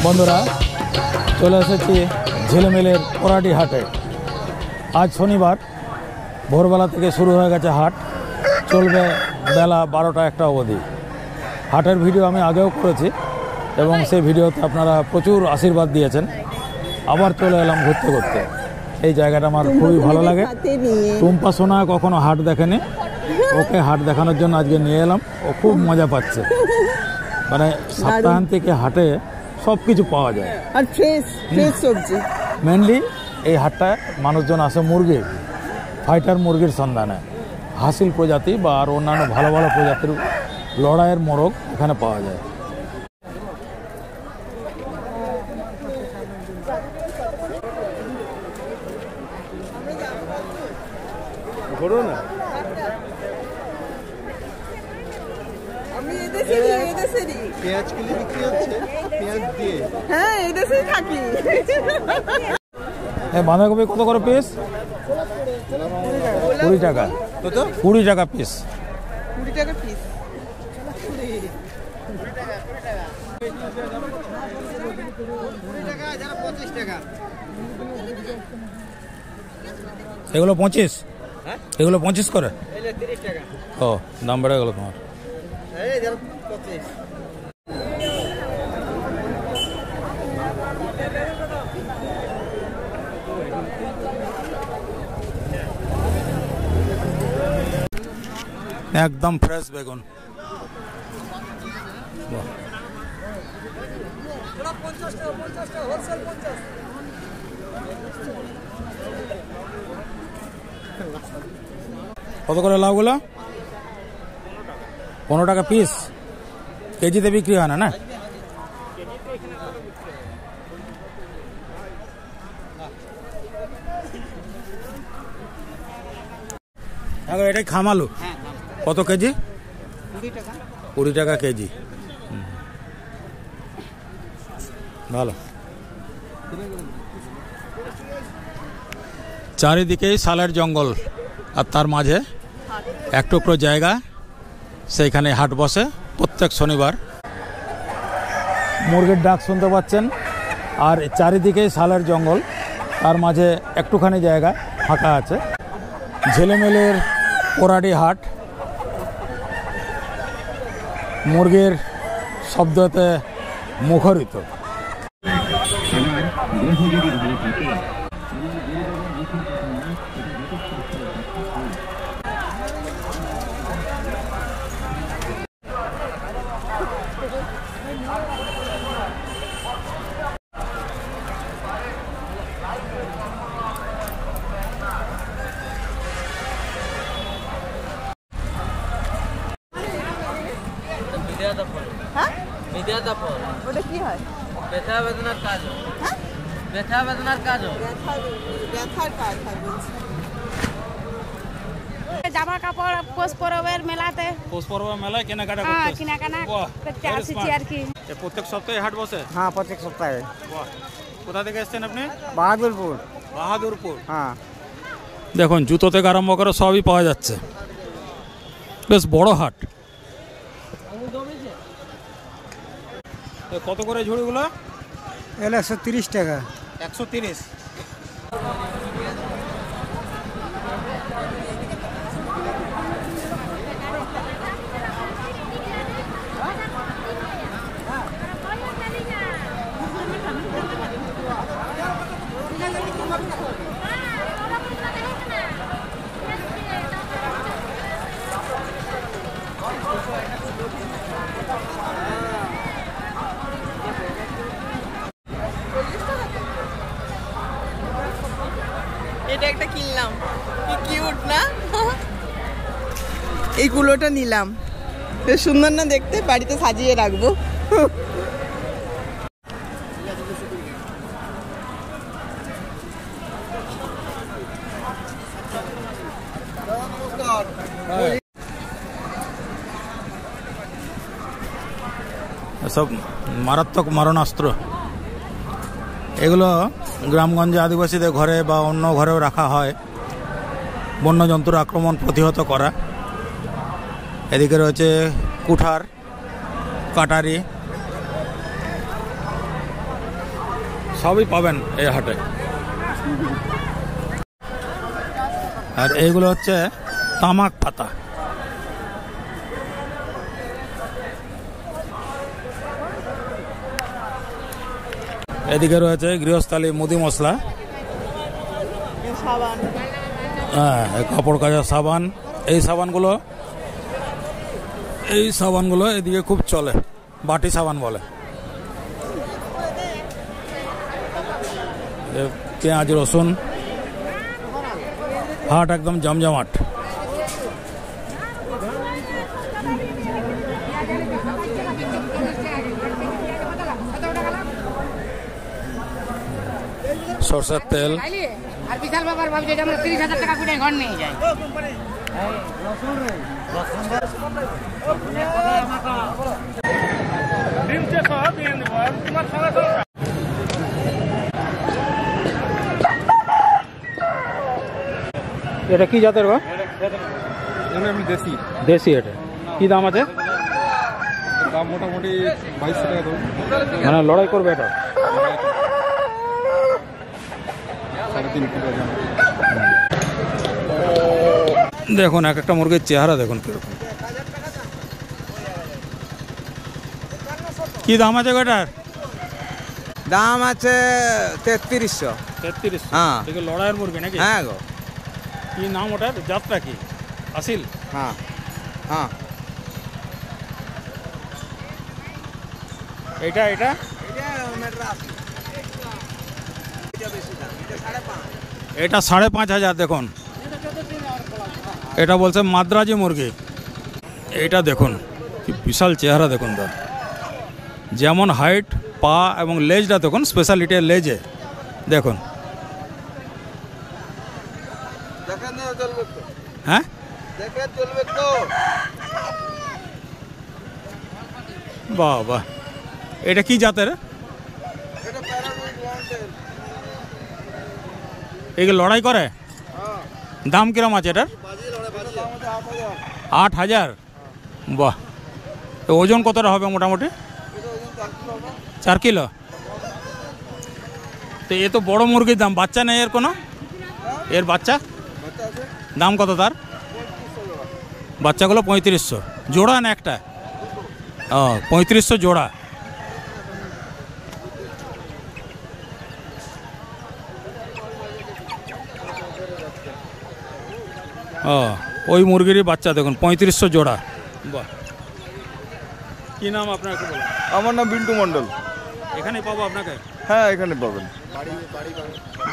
বন্ধুরা চলে এসেছি ঝিলিমিলির পোড়াটি হাটে। আজ শনিবার ভোরবেলা থেকে শুরু হয়ে গেছে হাট, চলবে বেলা 12টা-1টা অবধি। হাটের ভিডিও আমি আগেও করেছি এবং সেই ভিডিওতে আপনারা প্রচুর আশীর্বাদ দিয়েছেন। আবার চলে এলাম ঘুরতে ঘুরতে। এই জায়গাটা আমার খুবই ভালো লাগে। টুম্পা সোনা কখনো হাট দেখেনি, ওকে হাট দেখানোর জন্য আজকে নিয়ে এলাম। ও খুব মজা পাচ্ছে, মানে সপ্তাহান্তিকে হাটে সব কিছু পাওয়া যায় আর ফ্রেশ সবজি। মেনলি এই হাটটায় মানুষজন আসে মুরগির, ফাইটার মুরগির সন্ধানে। হাসিল প্রজাতি বা আর অন্যান্য ভালো ভালো প্রজাতির লড়াইয়ের মোরগ এখানে পাওয়া যায়। পেঁয়াজ কিলো বিক্রি হচ্ছে, পেঁয়াজ দিয়ে। হ্যাঁ, এই দেশেই থাকি। বাঁধাকপি কত করে পিস? 20 টাকা। কত? 20 টাকা পিস। 20 টাকা পিস। এগুলো 25? এগুলো 25 করে? 30 টাকা। ও, দাম বেড়ে গেল তোমার। একদম ফ্রেশ বেগুন। কত করে লাউগুলো? 15 টাকা পিস। কেজিতে বিক্রি হয় না? এটাই খামালু। কত কেজি? 20 টাকা কেজি। ভালো। চারিদিকেই শালের জঙ্গল, আর তার মাঝে এক টুকরো জায়গা, সেইখানে হাট বসে প্রত্যেক শনিবার। মুরগির ডাক শুনতে পাচ্ছেন, আর চারিদিকেই শালের জঙ্গল, তার মাঝে একটুখানি জায়গা ফাঁকা আছে। ঝিলিমিলির পোড়াটি হাট মুরগির শব্দতে মুখরিত। ওটা কি হয়? ব্যথা বেদনার কাজ। ব্যথা বেদনার কাজ। ব্যথার কাজ হয় বলছি। জামা কাপড় পৌষ পরবের মেলাতে। পৌষ পরবের মেলায় কেনাকাটা করতে? হ্যাঁ, কেনাকাটা করতে আসছি আর কি। প্রত্যেক সপ্তাহে হাট বসে? হ্যাঁ, প্রত্যেক সপ্তাহে। কোথা থেকে এসেছেন আপনি? বাহাদুরপুর। বাহাদুরপুর। হ্যাঁ, দেখুন জুতো থেকে আরম্ভ করে সবই পাওয়া যাচ্ছে। বেশ বড় হাট। কত করে ঝুড়িগুলো? 130 টাকা। 130। এটা একটা কিনলাম, কি কিউট না? এই কুলোটা নিলাম, বেশ সুন্দর না দেখতে, বাড়িতে সাজিয়ে রাখবো। সব মারাত্মক মারণাস্ত্র। এগুলো গ্রামগঞ্জে আদিবাসীদের ঘরে বা অন্য ঘরেও রাখা হয় বন্যজন্তুর আক্রমণ প্রতিহত করা। এদিকে রয়েছে কুঠার, কাটারি, সবই পাবেন এই হাটে। আর এইগুলো হচ্ছে তামাক পাতা। এদিকে রয়েছে গৃহস্থালী মুদি মশলা, হ্যাঁ কাপড় কাচার সাবান। এই সাবানগুলো এদিকে খুব চলে, বাটি সাবান বলে। পেঁয়াজ রসুন, হাট একদম জমজমাট। সরষের তেল, আর বিশাল ব্যাপার ভাবছে যে আমরা 30,000 টাকা করে ঘর নিয়ে যাই। এটা কি জাতের বা? দেশি দেশি। এটা কি দাম আছে? দাম মোটামুটি 2200 টাকা দেবো। মানে লড়াই করবে এটা? 3.5 কিলো। দেখুন এক একটা মুরগির চেহারা দেখুন কিরকম। কি দাম আছে এটার? দাম আছে 3300। 33। হ্যাঁ। এটা লড়াইয়ের মুরগি নাকি? হ্যাঁ গো। কি নাম ওটার? জাতটা কি? আসিল? হ্যাঁ হ্যাঁ। এটা এটা 5,500 দেখুন। এটা বলছে মাদ্রাজি মুরগি। এটা দেখুন কি বিশাল চেহারা দেখুন তার, যেমন হাইট, পা এবং লেজটা দেখুন, স্পেশালিটি লেজে দেখুন। হ্যাঁ বাহ বাহ। এটা কি জাতের? এগুলো লড়াই করে? দাম কিরম আছে এটার? 8,000। বাহ। ওজন কতটা হবে মোটামুটি? 4 কিলো। তো এ তো বড় মুরগির দাম। বাচ্চা নেই এর কোনো? এর বাচ্চা দাম কত তার? বাচ্চাগুলো 3500 জোড়া না একটা? ও 3500 জোড়া। ও ওই মুরগিরই বাচ্চা দেখুন, 3500 জোড়া। বাহ। কি নাম আপনার একটু বলুন? আমার নাম বিল্টু মণ্ডল। এখানেই পাবো আপনাকে? হ্যাঁ এখানে পাবেন,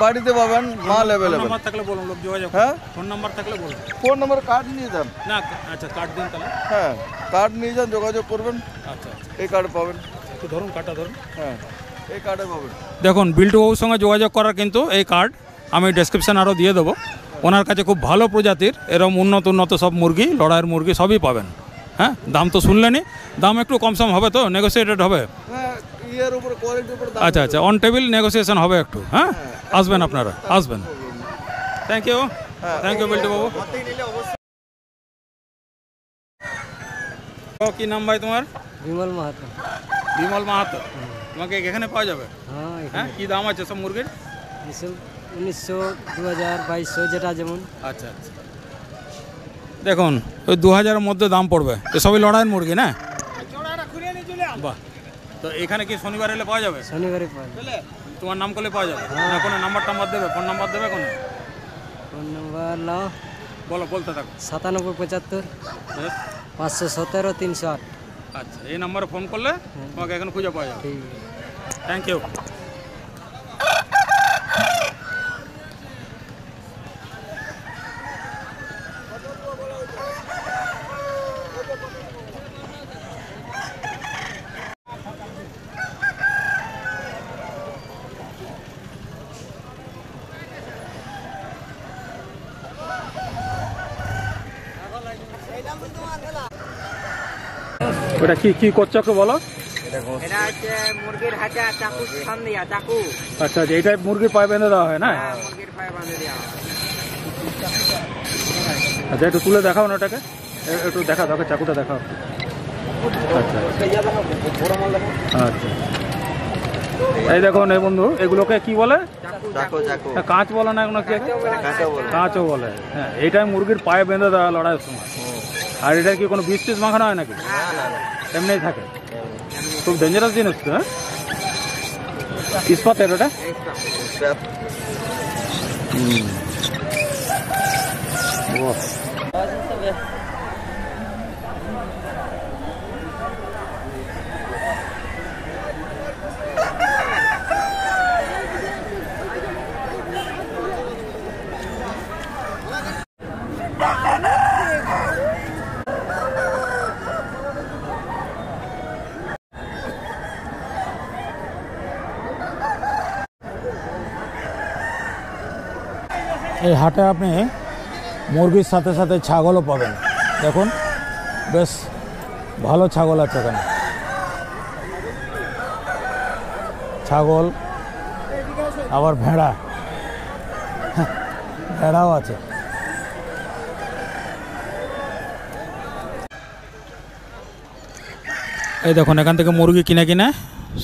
বাড়িতে পাবেন, মাল অ্যাভেলেবল। নাম্বার থাকলে বলুন, লোক যোগাযোগ। হ্যাঁ ফোন নাম্বার থাকলে বলুন। ফোন নাম্বার কার্ড নিয়ে যান। না আচ্ছা কার্ড দিন তাহলে। হ্যাঁ কার্ড নিয়ে যান, যোগাযোগ করবেন। আচ্ছা এই কার্ড পাবেন। একটু ধরুন, কার্ডটা ধরুন। হ্যাঁ এই কার্ডে পাবেন। দেখুন বিল্টু বাবুর সঙ্গে যোগাযোগ করার কিন্তু এই কার্ড আমি ডেসক্রিপশান আরও দিয়ে দেবো। ওনার কাছে খুব ভালো প্রজাতির এরকম উন্নত সব মুরগি, লড়াইয়ের মুরগি সবই পাবেন। হ্যাঁ দাম তো শুনলেনি, দাম একটু কমসম হবে তো, নেগোসিয়েটেড হবে? হ্যাঁ ইয়ের উপর, কোয়ালিটির উপর দাম। আচ্ছা অন টেবিল নেগোসিয়েশন হবে একটু। হ্যাঁ আসবেন আপনারা, আসবেন। থ্যাংক ইউ বিল্টু বাবু। কি নাম ভাই তোমার? বিমল মাহাতো। বিমল মাহাতো। তোমাকে এখানে পাওয়া যাবে? হ্যাঁ কি দাম আছে সব মুরগির? 1900, 2000, 2200 যেটা যেমন। আচ্ছা দেখুন ওই 2000-এর মধ্যে দাম পড়বে। তো সবই লড়াইয়ের মুরগি না? বাহ। তো এখানে কি শনিবার এলে পাওয়া যাবে? শনিবারে পাওয়া যাবে। তোমার নাম করলে পাওয়া যাবে? না কোনো নাম্বার টাম্বার দেবে? ফোন নাম্বার দেবে কোনো? ফোন নাম্বার নাও, বলতে থাকো। 9775 517 308। আচ্ছা এই নাম্বারে ফোন করলে তোমাকে এখন খুঁজে পাওয়া যাবে। ঠিক। Thank you. ওটা কি করছো একটু বলো। এটা হচ্ছে মুরগির হাঁচা, চাকু ছান দিয়া, চাকু। আচ্ছা এইটা মুরগির পায়ে বেঁধে দেওয়া হয় না? হ্যাঁ মুরগির পায়ে বাঁধে দেওয়া হয়। আচ্ছা একটু তুলে দেখাও না ওটাকে, একটু দেখা দেখো, চাকুটা দেখাও। আচ্ছা এই দেখুন এই বন্ধু, এগুলোকে কি বলে? চাকু চাকু কাঁচ বলে না, এগুলো কি? কাঁচা বলে। কাঁচও বলে। হ্যাঁ, এইটাই মুরগির পায়ে বেঁধে দেওয়া লড়াইয়ের সময়। আর এটা কি কোনো বিষ টিষ মাখানো হয় নাকি? এমনিই থাকে। খুব ডেঞ্জারাস জিনিস তো। হ্যাঁ, ইস্পাতের ওটা। এই হাটে আপনি মুরগির সাথে সাথে ছাগলও পাবেন। দেখুন বেশ ভালো ছাগল আছে এখানে, ছাগল আবার ভেড়া, ভেড়াও আছে। এই দেখুন এখান থেকে মুরগি কিনে কিনে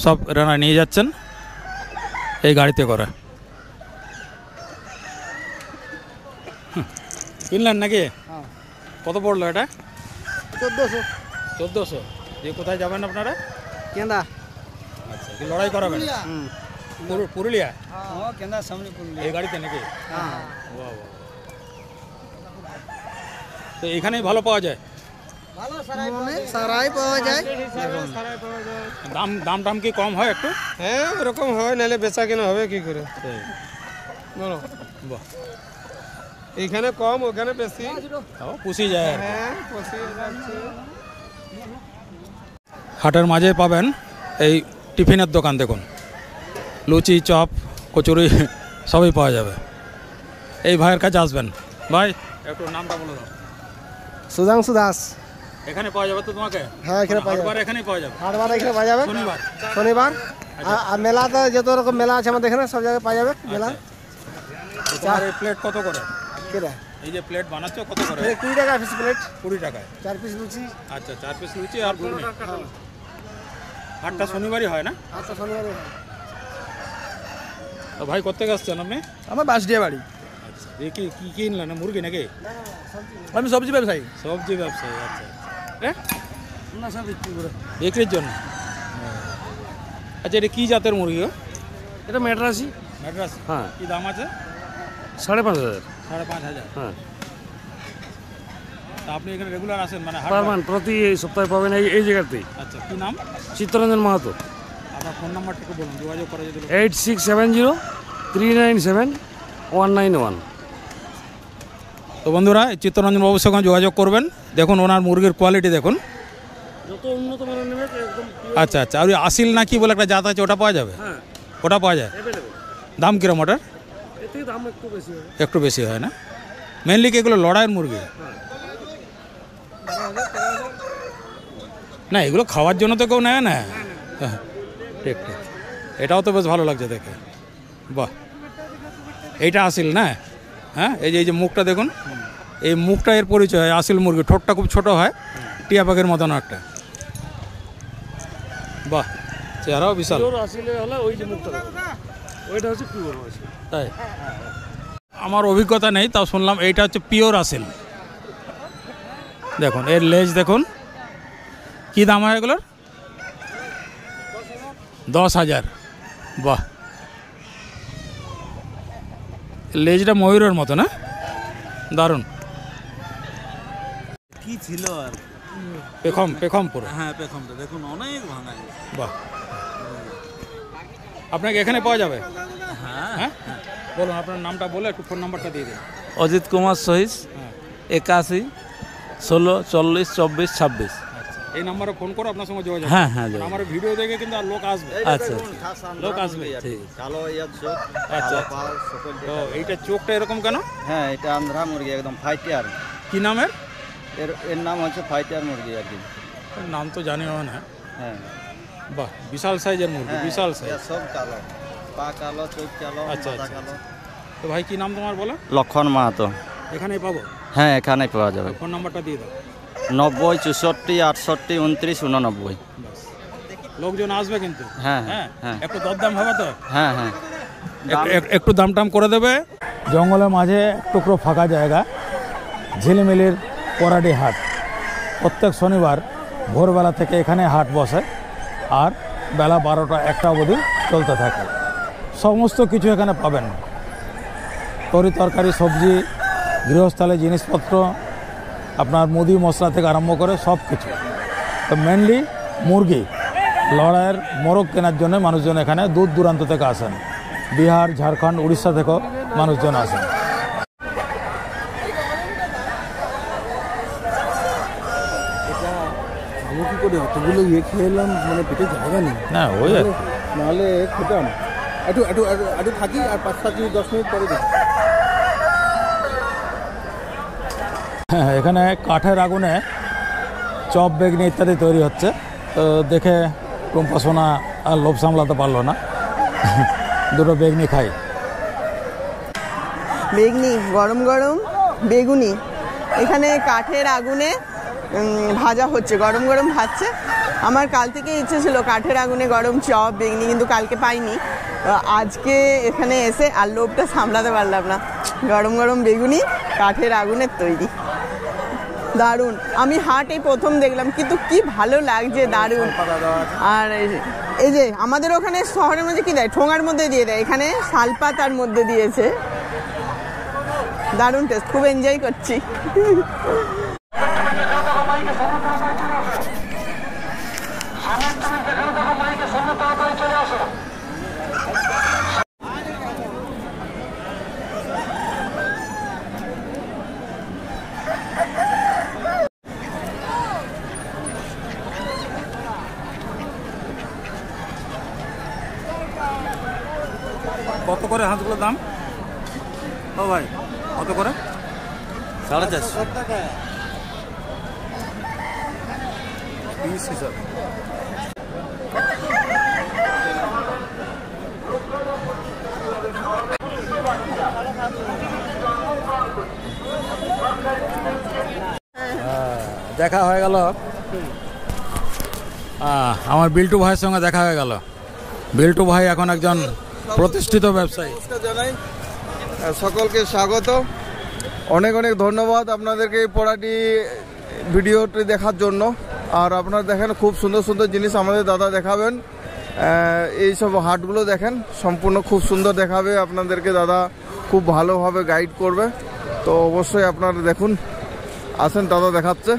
সব রান্না নিয়ে যাচ্ছেন এই গাড়িতে করে। কিনলেন নাকি? কত পড়লো এটা? 1400। 1400 দিয়ে কোথায় যাবেন আপনারা? কেন্দা। আচ্ছা, কি লড়াই করাবেন? পুরুলিয়া? হ্যাঁ, কেন্দা সামনে পুরুলিয়া। এই গাড়িতে নাকি? হ্যাঁ। বাহ বাহ। তো এখানেই ভালো পাওয়া যায়? সারাই পাওয়া যায়। দাম দাম কি কম হয় একটু? হ্যাঁ, ওরকম হয়, নাহলে বেচা কেনা হবে কি করে? বলো। বাহ, এইখানে কম, ওখানে বেশি। পুষি যায় আর কি। হ্যাঁ, পুষিয়ে যাচ্ছে। হাটের মাঝে পাবেন এই টিফিনের দোকান। দেখুন লুচি, চপ, কচুরি সবই পাওয়া যাবে। এই ভাইয়ের কাছে আসবেন। ভাই একটু নামটা বলে দাও। সুধাংশু দাস। এখানে পাওয়া যাবে তো তোমাকে? হ্যাঁ, এখানে পাওয়া যাবে। এখানেই পাওয়া যাবে। হাটবার এখানে পাওয়া যাবে শনিবার। শনিবার। আর মেলাতে যত রকম মেলা আছে আমাদের এখানে, সব জায়গায় পাওয়া যাবে মেলা। তোমার এই প্লেট কত করে? কেরা? এই যে প্লেট বানাচ্ছো কত করে? 20 টাকা পিস প্লেট। 20 টাকায় 4 পিস লুচি। আচ্ছা, 4 পিস লুচি আর ঘুগনি। হাটটা শনিবারই হয় না? আচ্ছা, শনিবারে। তো ভাই কোথেকে আসছেন আপনি? আমার বাসডিয়া বাড়ি। আচ্ছা, এই কি কি কিনলেন? মুরগি নাকি? আমি সবজি ব্যবসায়ী। সবজি ব্যবসায়ী। আচ্ছা, হ্যাঁ, না, সব বিক্রি করে। বিক্রির জন্য। আচ্ছা, এটা কি জাতের মুরগি? এটা মেডরাসি। ম্যাড্রাস? হ্যাঁ। কি দাম আছে? 5,500। 5,500। হ্যাঁ। তা আপনি এখানে রেগুলার আসেন মানে হাট? পারমান প্রতি সপ্তাহে পাবেন এই জায়গাতেই। আচ্ছা, কি নাম? চিত্তরঞ্জন মাহাতো। আপনার ফোন নাম্বারটা একটু বলুন, যোগাযোগ করা যদি। 8670-397-191। তো বন্ধুরা, চিত্তরঞ্জন বাবুর সঙ্গে যোগাযোগ করবেন। দেখুন ওনার মুরগির কোয়ালিটি দেখুন। যত উন্নত মানের নেবে একদম। আচ্ছা আচ্ছা, আর ওই আসিল না কি বলে একটা জাত আছে, ওটা পাওয়া যাবে? হ্যাঁ, ওটা পাওয়া যায়। অ্যাভেলেবল। দাম কিরম ওটার? এতে দাম একটু বেশি হবে। একটু বেশি হয় না? মেনলি কি এগুলো লড়াইয়ের মুরগি? না, এগুলো খাওয়ার জন্য তো কেউ নেয় না। হ্যাঁ, ঠিক ঠিক। এটাও তো বেশ ভালো লাগছে দেখে। বাহ, এইটা আসিল না? হ্যাঁ, এই যে মুখটা দেখুন, এই মুখটা এর পরিচয়। আসিল মুরগি ঠোঁটটা খুব ছোট হয়, টিয়া পাখির মতন একটা। বাহ, চেহারাও বিশাল। আসলে হলে ওই যে মুখটা দেখো, ওইটা হচ্ছে পিওর আসিল। তাই? আমার অভিজ্ঞতা নেই, তাও শুনলাম এইটা হচ্ছে পিওর আসিল। দেখুন এর লেজ দেখুন। কি দাম হয় এগুলোর? 10,000। বাহ, লেজটা ময়ূরের মতো না? দারুণ। কি ছিল আর? পেখম পুরো। হ্যাঁ, পেখমটা দেখুন অনেক ভাঙা। বাহ, আপনাকে এখানে পাওয়া যাবে? হ্যাঁ, হ্যাঁ, বলুন আপনার নামটা বলে একটু ফোন নাম্বারটা দিয়ে দিন। অজিত কুমার সহিস, হ্যাঁ। 81 16 40 24 26। আচ্ছা, এই নাম্বারে ফোন করে আপনার সঙ্গে যোগাযোগ। হ্যাঁ হ্যাঁ, করুন। আমার ভিডিও দেখে কিন্তু আর লোক আসবে। আচ্ছা লোক আসবে। ঠিক। কালো ইয়ার চোখ, আচ্ছা, কালো পাল, সকল তো যেটা। এইটা চোখটা এরকম কেন? হ্যাঁ, এটা আন্ধ্রা মুরগি, একদম ফাইটার। কি নামের? এর নাম হচ্ছে ফাইটার মুরগি আর কি। নাম তো জানিও না। হ্যাঁ বাহ, বিশাল সাইজের মুরগি, হ্যাঁ, বিশাল সাইজ। এর সব কালো, পা কালো, চোখ কালো, আচ্ছা, মাথা আচ্ছা, কালো। তো ভাই কি নাম তোমার বলো? লক্ষণ মাহাতো। এখানেই পাবো? হ্যাঁ, এখানে পাওয়া যাবে। ফোন নাম্বারটা দিয়ে দাও। 90 64 68 29 89। বাস। লোকজন আসবে কিন্তু। হ্যাঁ, হ্যাঁ হ্যাঁ। একটু দরদাম হবে তো? হ্যাঁ হ্যাঁ একটু দাম টাম করে দেবে। জঙ্গলের মাঝে এক টুকরো ফাঁকা জায়গা, ঝিলিমিলির পরাডি হাট। প্রত্যেক শনিবার ভোরবেলা থেকে এখানে হাট বসে আর বেলা 12টা 1টা অবধি চলতে থাকে। সমস্ত কিছু এখানে পাবেন, তরি তরকারি, সবজি, গৃহস্থলে জিনিসপত্র, আপনার মুদি মশলা থেকে আরম্ভ করে সব কিছু। তো মেনলি মুরগি, লড়াইয়ের মোরগ কেনার জন্য মানুষজন এখানে দূর দূরান্ত থেকে আসেন। বিহার, ঝাড়খণ্ড, উড়িষ্যা থেকেও মানুষজন আসেন। আমি কি করে অতগুলো খেয়ে এলাম, মানে পেটে জায়গা নেই না ওই আর কি। নাহলে খেতাম। একটু থাকি আর 5-7 মিনিট 10 মিনিট পরে দেখি। হ্যাঁ, এখানে কাঠের আগুনে চপ, বেগনি ইত্যাদি তৈরি হচ্ছে। তো দেখে টুম্পা সোনা আর লোভ সামলাতে পারলো না, দুটো বেগনি খাই। বেগনি গরম গরম বেগুনি এখানে কাঠের আগুনে ভাজা হচ্ছে, গরম গরম ভাজছে। আমার কাল থেকে ইচ্ছে ছিল কাঠের আগুনে গরম চপ বেগনি, কিন্তু কালকে পাইনি। আজকে এখানে এসে আর লোভটা সামলাতে পারলাম না। গরম গরম বেগুনি কাঠের আগুনের তৈরি, দারুণ। আমি হাটে প্রথম দেখলাম, কিন্তু কি ভালো লাগছে, দারুণ। আর এই যে আমাদের ওখানে শহরের মধ্যে কি দেয়, ঠোঙার মধ্যে দিয়ে দেয়, এখানে শালপাতার মধ্যে দিয়েছে। দারুণ টেস্ট, খুব এনজয় করছি। কত করে হাঁসগুলোর দাম? ও ভাই কত করে? 450 পিস হিসাব। দেখা হয়ে গেল, আমার বিল্টু ভাইয়ের সঙ্গে দেখা হয়ে গেল। বিল্টু ভাই এখন একজন প্রতিষ্ঠিত ব্যবসায়ী। জানাই সকলকে স্বাগত, অনেক অনেক ধন্যবাদ আপনাদেরকে এই পড়াটি ভিডিওটি দেখার জন্য। আর আপনারা দেখেন খুব সুন্দর সুন্দর জিনিস আমাদের দাদা দেখাবেন। এই সব হাটগুলো দেখেন সম্পূর্ণ খুব সুন্দর দেখাবে আপনাদেরকে, দাদা খুব ভালোভাবে গাইড করবে। তো অবশ্যই আপনারা দেখুন, আসেন, দাদা দেখাচ্ছে।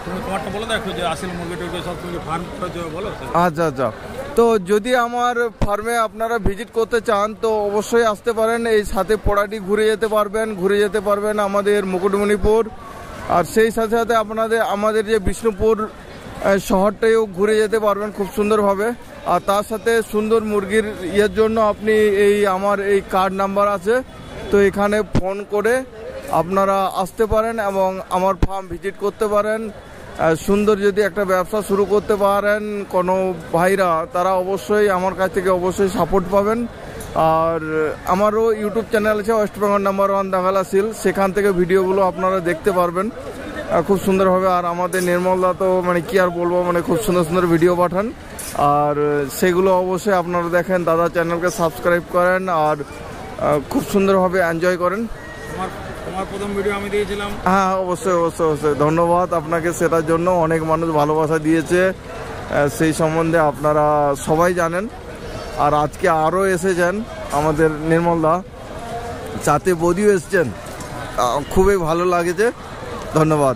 তুমি তোমারটা বলে দেখো যে আসল মুরগি টুরগি সব তুমি ফার্ম করেছো বলো। আচ্ছা আচ্ছা, তো যদি আমার ফার্মে আপনারা ভিজিট করতে চান তো অবশ্যই আসতে পারেন। এই সাথে পড়াটি ঘুরে যেতে পারবেন আমাদের মুকুটমণিপুর। আর সেই সাথে সাথে আমাদের যে বিষ্ণুপুর শহরটাও ঘুরে যেতে পারবেন খুব সুন্দরভাবে। আর তার সাথে সুন্দর মুরগির ইয়ের জন্য আপনি আমার এই কার্ড নাম্বার আছে, তো এখানে ফোন করে আপনারা আসতে পারেন এবং আমার ফার্ম ভিজিট করতে পারেন। সুন্দর যদি একটা ব্যবসা শুরু করতে পারেন কোনো ভাইরা, তারা অবশ্যই আমার কাছ থেকে অবশ্যই সাপোর্ট পাবেন। আর আমারও ইউটিউব চ্যানেল আছে ওয়েস্ট বেঙ্গল নাম্বার 1 দাঙ্গালা সিল, সেখান থেকে ভিডিওগুলো আপনারা দেখতে পারবেন খুব সুন্দরভাবে। আর আমাদের নির্মলদা তো মানে কি আর বলবো, মানে খুব সুন্দর সুন্দর ভিডিও পাঠান, আর সেগুলো অবশ্যই আপনারা দেখেন। দাদা চ্যানেলকে সাবস্ক্রাইব করেন আর খুব সুন্দরভাবে এনজয় করেন। তোমার প্রথম ভিডিও আমি দিয়েছিলাম। হ্যাঁ অবশ্যই অবশ্যই অবশ্যই ধন্যবাদ আপনাকে, সেটার জন্য অনেক মানুষ ভালোবাসা দিয়েছে, সেই সম্বন্ধে আপনারা সবাই জানেন। আর আজকে আরও এসেছেন আমাদের নির্মলদা, সাথে বৌদিও এসছেন, খুবই ভালো লাগেছে, ধন্যবাদ।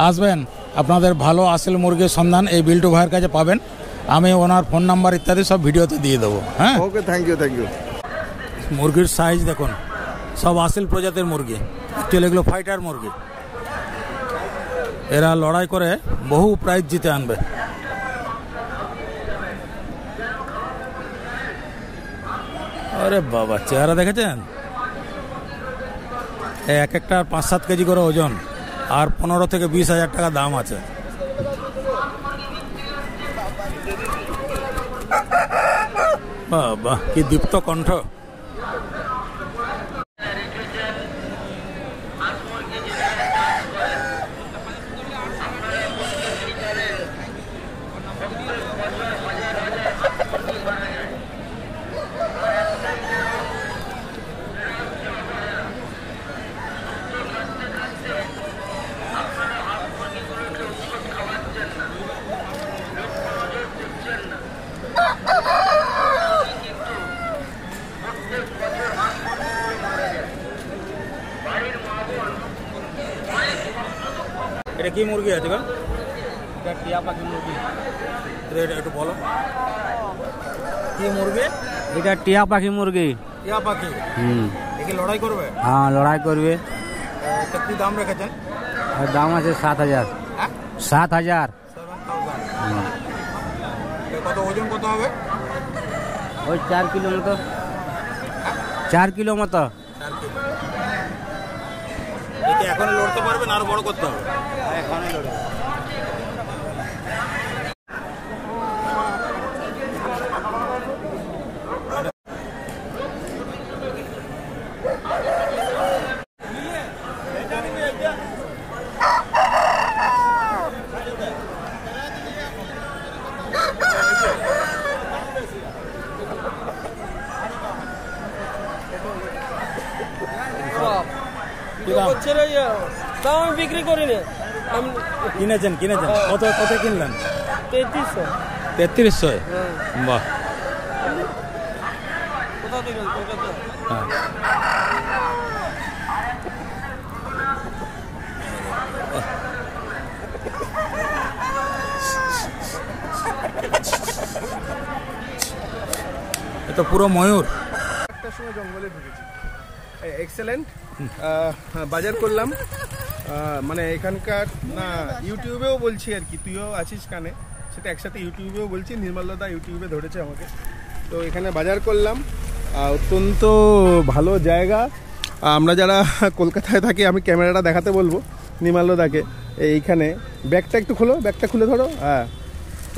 আসবেন, আপনাদের ভালো আসল মুরগির সন্ধান এই বিল্টু ভাইয়ের কাছে পাবেন। আমি ওনার ফোন নাম্বার ইত্যাদি সব ভিডিওতে দিয়ে দেবো। হ্যাঁ ওকে, থ্যাংক ইউ থ্যাংক ইউ। মুরগির সাইজ দেখুন, সব আসল প্রজাতির মুরগি। অ্যাকচুয়ালি এগুলো ফাইটার মুরগি, এরা লড়াই করে বহু প্রাইজ জিতে আনবে। আরে বাবা, চেহারা দেখেছেন? এক একটা 5-7 কেজি করে ওজন, আর 15 থেকে 20 হাজার টাকা দাম আছে। বাহ, কি দীপ্ত কণ্ঠ। এটা কি মুরগি আছে গো? এটা টিয়া পাখি মুরগি। এটা একটু বলো কি মুরগি? এটা টিয়া পাখি মুরগি। টিয়া পাখি? দেখি লড়াই করবে? হ্যাঁ, লড়াই করবে। কি দাম রেখেছেন? এর দাম আছে 7,000। 7,000। কত ওজন কত হবে? ওই 4 কিলো মতো। 4 কিলো মতো। 4 কিলো। এটা এখন লড়তে পারবেন আর বড় করতে হবে? এখনই লড়বে। দাম আমি বিক্রি করি না। কিনেছেন কত কিনলেন? 3300। 3300? বাহ। কোথা থেকে? কলকাতা। হ্যাঁ। এটা পুরো ময়ূর। একটার সময় জঙ্গলে ঢুকেছি, এক্সেলেন্ট। বাজার করলাম, মানে এখানকার না ইউটিউবেও বলছি আর কি, তুইও আছিস কানে, সেটা একসাথে ইউটিউবেও বলছি, নির্মলদা ইউটিউবে ধরেছে আমাকে। তো এখানে বাজার করলাম, অত্যন্ত ভালো জায়গা। আমরা যারা কলকাতায় থাকি, আমি ক্যামেরাটা দেখাতে বলবো নির্মলদাকে। এইখানে ব্যাগটা একটু খোলো, ব্যাগটা খুলে ধরো। হ্যাঁ,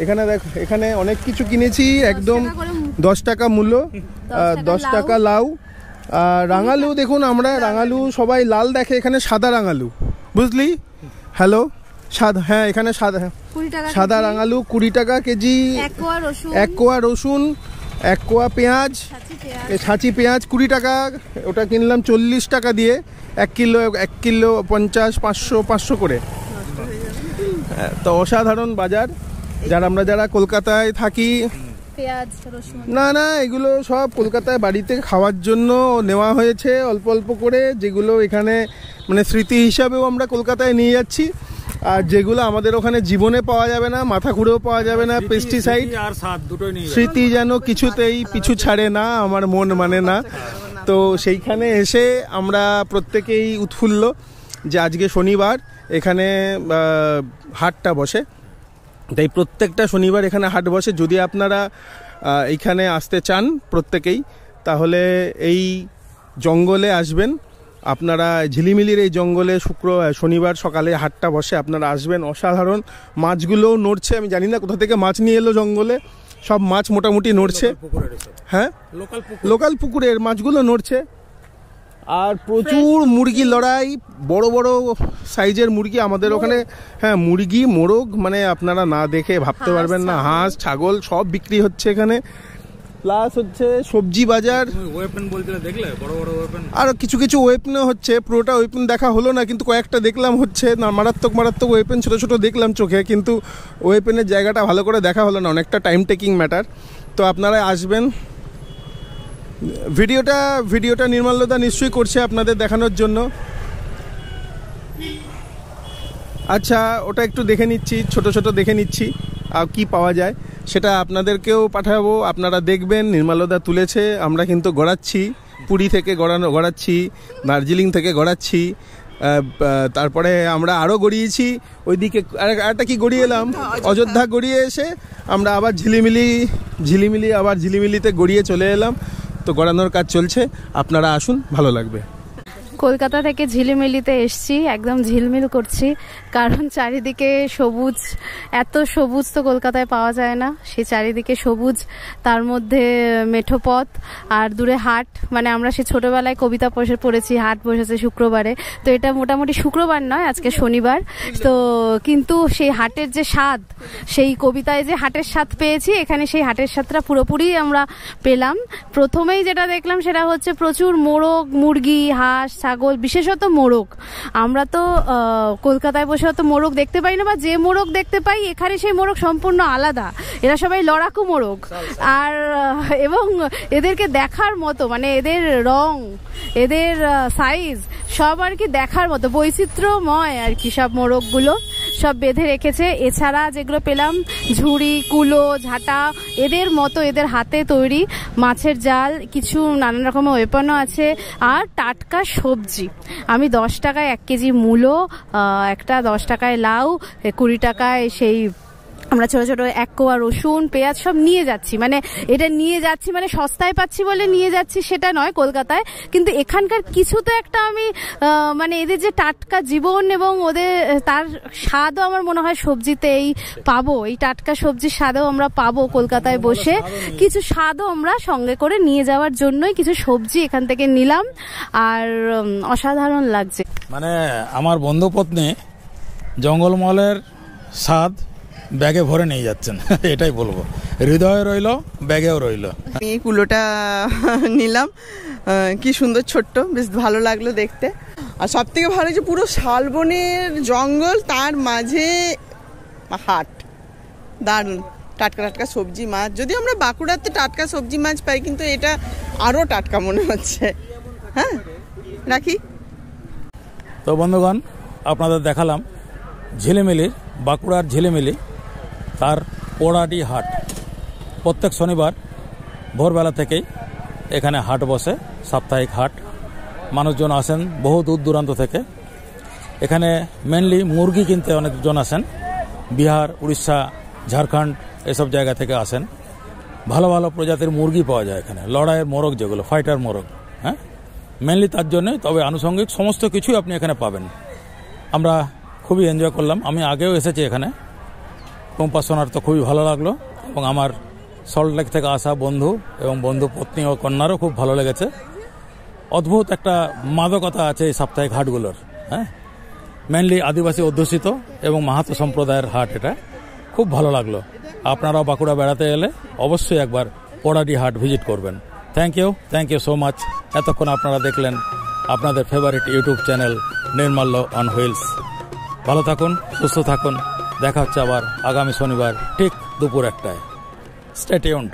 এখানে দেখো, এখানে অনেক কিছু কিনেছি, একদম 10 টাকা মূল্য। 10 টাকা লাউ, রাঙালু দেখুন, আমরা রাঙালু সবাই লাল দেখে, এখানে সাদা রাঙালু, বুঝলি? হ্যালো, সাদা, হ্যাঁ এখানে সাদা, সাদা রাঙালু 20 টাকা কেজি। এক কোয়া রসুন, এক কোয়া পেঁয়াজ, ছাঁচি পেঁয়াজ 20 টাকা। ওটা কিনলাম 40 টাকা দিয়ে। 1 কিলো 50, 500 করে। তো অসাধারণ বাজার। যারা কলকাতায় থাকি, না এগুলো সব কলকাতায় বাড়িতে খাওয়ার জন্য নেওয়া হয়েছে অল্প অল্প করে, যেগুলো এখানে মানে স্মৃতি হিসাবেও আমরা কলকাতায় নিয়ে যাচ্ছি। আর যেগুলো আমাদের ওখানে জীবনে পাওয়া যাবে না, মাথা ঘুরেও পাওয়া যাবে না, পেস্টিসাইড আর স্বাদ দুটোই নিয়ে স্মৃতি যেন কিছুতেই পিছু ছাড়ে না, আমার মন মানে না। তো সেইখানে এসে আমরা প্রত্যেকেই উৎফুল্ল যে আজকে শনিবার এখানে হাটটা বসে। তাই প্রত্যেকটা শনিবার এখানে হাট বসে। যদি আপনারা এইখানে আসতে চান প্রত্যেকেই, তাহলে এই জঙ্গলে আসবেন। আপনারা ঝিলিমিলির এই জঙ্গলে শনিবার সকালে হাটটা বসে, আপনারা আসবেন। অসাধারণ মাছগুলো নড়ছে, আমি জানি না কোথা থেকে মাছ নিয়ে এলো জঙ্গলে, সব মাছ মোটামুটি নড়ছে। হ্যাঁ, লোকাল পুকুরের মাছগুলো নড়ছে। আর প্রচুর মুরগি লড়াই, বড় বড় সাইজের মুরগি আমাদের ওখানে। হ্যাঁ, মুরগি, মোরগ, মানে আপনারা না দেখে ভাবতে পারবেন না। হাঁস, ছাগল সব বিক্রি হচ্ছে এখানে। প্লাস হচ্ছে সবজি বাজার, ওয়েপন বলতে দেখলে, বড় বড় ওয়েপন, আর কিছু ওয়েপনও হচ্ছে। পুরোটা ওয়েপন দেখা হলো না, কিন্তু কয়েকটা দেখলাম হচ্ছে না। মারাত্মক ওয়েপন ছোট ছোট দেখলাম চোখে, কিন্তু ওয়েপনের জায়গাটা ভালো করে দেখা হলো না। অনেকটা টাইম টেকিং ম্যাটার। তো আপনারা আসবেন। ভিডিওটা নির্মলদা নিশ্চয়ই করছে আপনাদের দেখানোর জন্য। আচ্ছা, ওটা একটু দেখে নিচ্ছি, ছোট দেখে নিচ্ছি আর কি পাওয়া যায় সেটা আপনাদেরকেও পাঠাবো, আপনারা দেখবেন। নির্মলদা তুলেছে, আমরা কিন্তু গড়াচ্ছি, পুরী থেকে গড়াচ্ছি, দার্জিলিং থেকে গড়াচ্ছি, তারপরে আমরা আরও গড়িয়েছি ওইদিকে। আরেকটা কি গড়িয়ে এলাম, অযোধ্যা গড়িয়ে এসে আমরা আবার ঝিলিমিলিতে গড়িয়ে চলে এলাম। তো গড়ানোর কাজ চলছে, আপনারা আসুন, ভালো লাগবে। কলকাতা থেকে ঝিলিমিলিতে এসছি, একদম ঝিলমিল করছি, কারণ চারিদিকে সবুজ। এত সবুজ তো কলকাতায় পাওয়া যায় না। সেই চারিদিকে সবুজ, তার মধ্যে মেঠো পথ, আর দূরে হাট। মানে আমরা সে ছোটবেলায় কবিতা পড়েছি, হাট বসেছে শুক্রবারে। তো এটা মোটামুটি শুক্রবার নয়, আজকে শনিবার। তো কিন্তু সেই হাটের যে স্বাদ, সেই কবিতায় যে হাটের স্বাদ পেয়েছি, এখানে সেই হাটের স্বাদটা পুরোপুরি আমরা পেলাম। প্রথমেই যেটা দেখলাম সেটা হচ্ছে প্রচুর মোরগ, মুরগি, হাঁস, ছাগল, বিশেষত মোরগ। আমরা তো কলকাতায় বসে অত মোরগ দেখতে পাই না, বা যে মোরগ দেখতে পাই এখানে সেই মোরগ সম্পূর্ণ আলাদা। এরা সবাই লড়াকু মোরগ, আর এবং এদেরকে দেখার মতো, মানে এদের রং, এদের সাইজ সব আর কি দেখার মতো, বৈচিত্র্যময় আর কি সব মোরগগুলো। সব বেঁধে রেখেছে। এছাড়া যেগুলো পেলাম ঝুড়ি, কুলো, ঝাঁটা, এদের মতো এদের হাতে তৈরি মাছের জাল, কিছু নানান রকমের ওয়েপনও আছে, আর টাটকা সবজি। আমি 10 টাকায় 1 কেজি মূলো, একটা 10 টাকায় লাউ, 20 টাকায় সেই আমরা ছোট ছোট 1 কোয়া রসুন, পেঁয়াজ সব নিয়ে যাচ্ছি। মানে এটা নিয়ে যাচ্ছি মানে সস্তায় পাচ্ছি বলে নিয়ে যাচ্ছি সেটা নয় কলকাতায়, কিন্তু এখানকার কিছু তো একটা আমি মানে এদের যে টাটকা জীবন এবং ওদের তার স্বাদও আমার মনে হয় সবজিতেই পাবো। এই টাটকা সবজির স্বাদও আমরা পাবো কলকাতায় বসে। কিছু স্বাদও আমরা সঙ্গে করে নিয়ে যাওয়ার জন্যই কিছু সবজি এখান থেকে নিলাম, আর অসাধারণ লাগছে। মানে আমার বন্ধুপত্নী জঙ্গলমহলের স্বাদ ব্যাগে ভরে নিয়ে যাচ্ছেন, এটাই বলবো। হৃদয়ে রইল, ব্যাগেও রইল। এই কুলোটা নিলাম, কি সুন্দর ছোট্ট, বেশ ভালো লাগলো দেখতে। আর সব থেকে ভালো যে পুরো শালবনের জঙ্গল, তার মাঝে হাট, দারুণ টাটকা টাটকা সবজি মাছ। যদি আমরা বাঁকুড়াতে টাটকা সবজি মাছ পাই, কিন্তু এটা আরও টাটকা মনে হচ্ছে। হ্যাঁ, রাখি। তো বন্ধুগণ, আপনাদের দেখালাম ঝিলিমিলির, বাঁকুড়ার ঝিলিমিলি তার পোড়াটি হাট। প্রত্যেক শনিবার ভোরবেলা থেকেই এখানে হাট বসে, সাপ্তাহিক হাট। মানুষজন আসেন বহু দূর দূরান্ত থেকে। এখানে মেনলি মুরগি কিনতে অনেকজন আসেন, বিহার, উড়িষ্যা, ঝাড়খণ্ড এসব জায়গা থেকে আসেন। ভালো ভালো প্রজাতির মুরগি পাওয়া যায় এখানে, লড়াইয়ের মোরগ, যেগুলো ফাইটার মোরগ, হ্যাঁ, মেনলি তার জন্যই। তবে আনুষঙ্গিক সমস্ত কিছুই আপনি এখানে পাবেন। আমরা খুবই এনজয় করলাম। আমি আগেও এসেছি এখানে, কম্পাসনার তো খুবই ভালো লাগলো, এবং আমার সল্টলেক থেকে আসা বন্ধু এবং বন্ধু পত্নী ও কন্যারও খুব ভালো লেগেছে। অদ্ভুত একটা মাদকতা আছে এই সাপ্তাহিক হাটগুলোর। হ্যাঁ, মেনলি আদিবাসী অধ্যুষিত এবং মাহাতো সম্প্রদায়ের হাট। এটা খুব ভালো লাগলো। আপনারাও বাঁকুড়া বেড়াতে এলে অবশ্যই একবার পোড়াটি হাট ভিজিট করবেন। Thank you so much. এতক্ষণ আপনারা দেখলেন আপনাদের favourite YouTube channel Nirmalya on wheels. ভালো থাকুন, সুস্থ থাকুন। দেখা হচ্ছে আবার আগামী শনিবার ঠিক দুপুর 1টায়। Stay tuned.